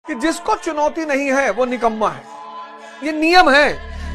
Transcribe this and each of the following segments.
कि जिसको चुनौती नहीं है वो निकम्मा है। ये नियम है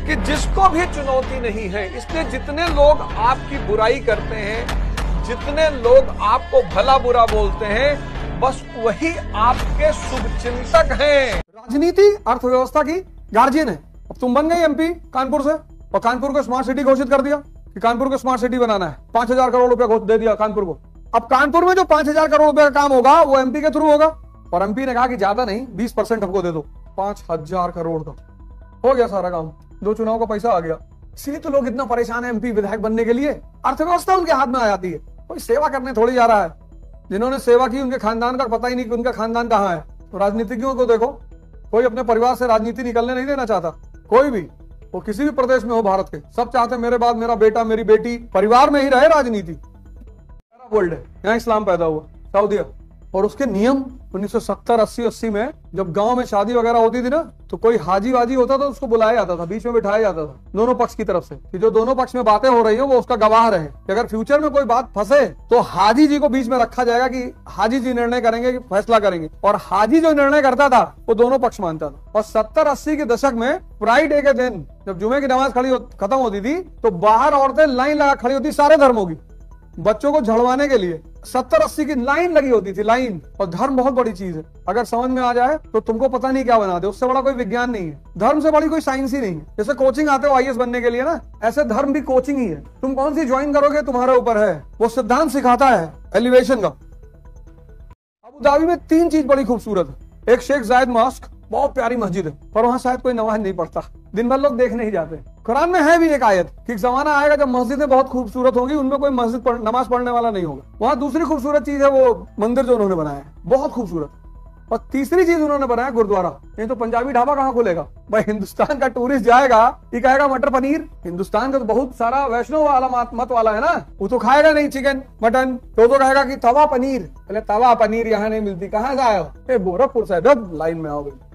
कि जिसको भी चुनौती नहीं है, इसलिए जितने लोग आपकी बुराई करते हैं, जितने लोग आपको भला बुरा बोलते हैं, बस वही आपके शुभचिंतक हैं। राजनीति अर्थव्यवस्था की गार्जियन है। अब तुम बन गई एमपी कानपुर से, और कानपुर को स्मार्ट सिटी घोषित कर दिया कि कानपुर को स्मार्ट सिटी बनाना है। 5,000 करोड़ रुपया दे दिया कानपुर को। अब कानपुर में जो 5,000 करोड़ रुपए का काम होगा वो एमपी के थ्रू होगा, और एमपी ने कहा कि ज्यादा नहीं, 20% हमको दे दो। 5,000 करोड़ का हो गया सारा काम, 2 चुनाव का पैसा आ गया। इसलिए तो लोग इतना परेशान है एमपी विधायक बनने के लिए। अर्थव्यवस्था उनके हाथ में आ जाती है। कोई सेवा करने थोड़ी जा रहा है। जिन्होंने सेवा की उनके खानदान का पता ही नहीं कि उनका खानदान कहाँ है। तो राजनीतिज्ञों को देखो, कोई अपने परिवार से राजनीति निकलने नहीं देना चाहता। कोई भी, वो किसी भी प्रदेश में हो भारत के, सब चाहते मेरे बाद मेरा बेटा मेरी बेटी परिवार में ही रहे राजनीति। वर्ल्ड है, यहाँ इस्लाम पैदा हुआ, सऊदीया। और उसके नियम 1970, 80 में जब गांव में शादी वगैरह होती थी ना, तो कोई हाजी वाजी होता था, उसको बुलाया जाता था, बीच में बिठाया जाता था दोनों पक्ष की तरफ से, कि जो दोनों पक्ष में बातें हो रही हो वो उसका गवाह रहे। कि अगर फ्यूचर में कोई बात फंसे तो हाजी जी को बीच में रखा जाएगा कि हाजी जी निर्णय करेंगे, फैसला करेंगे। और हाजी जो निर्णय करता था वो दोनों पक्ष मानता था। और 70-80 के दशक में फ्राइडे के दिन जब जुमे की नमाज खत्म होती थी, तो बाहर औरतें लाइन लगा खड़ी होती, सारे धर्मों की, बच्चों को झड़वाने के लिए 70-80 की लाइन लगी होती थी, लाइन। और धर्म बहुत बड़ी चीज है, अगर समझ में आ जाए तो तुमको पता नहीं क्या बना दे। उससे बड़ा कोई विज्ञान नहीं है, धर्म से बड़ी कोई साइंस ही नहीं है। जैसे कोचिंग आते हो आईएएस बनने के लिए ना, ऐसे धर्म भी कोचिंग ही है। तुम कौन सी ज्वाइन करोगे तुम्हारे ऊपर है। वो सिद्धांत सिखाता है एलिवेशन का। अबू धाबी में 3 चीज बड़ी खूबसूरत है। एक शेख जायद मॉस्क, बहुत प्यारी मस्जिद है, पर वहां शायद कोई नमाज नहीं पढ़ता, दिन भर लोग देखने ही जाते। कुरान में है भी एक आयत कि एक जमाना आएगा जब मस्जिदें बहुत खूबसूरत होंगी, उनमें कोई नमाज पढ़ने वाला नहीं होगा। वहां दूसरी खूबसूरत चीज है वो मंदिर जो उन्होंने बनाया है, बहुत खूबसूरत। और तीसरी चीज उन्होंने बनाया गुरुद्वारा। नहीं तो पंजाबी ढाबा कहाँ खुलेगा भाई। हिंदुस्तान का टूरिस्ट जाएगा, ये कहेगा मटर पनीर। हिंदुस्तान का तो बहुत सारा वैष्णव वाला मत वाला है ना, वो तो खाएगा नहीं चिकन मटन, तो कहेगा कि तवा पनीर। पहले तवा पनीर यहाँ नहीं मिलती, कहाँ से आया हो? गोरखपुर से, जब लाइन में आओगे।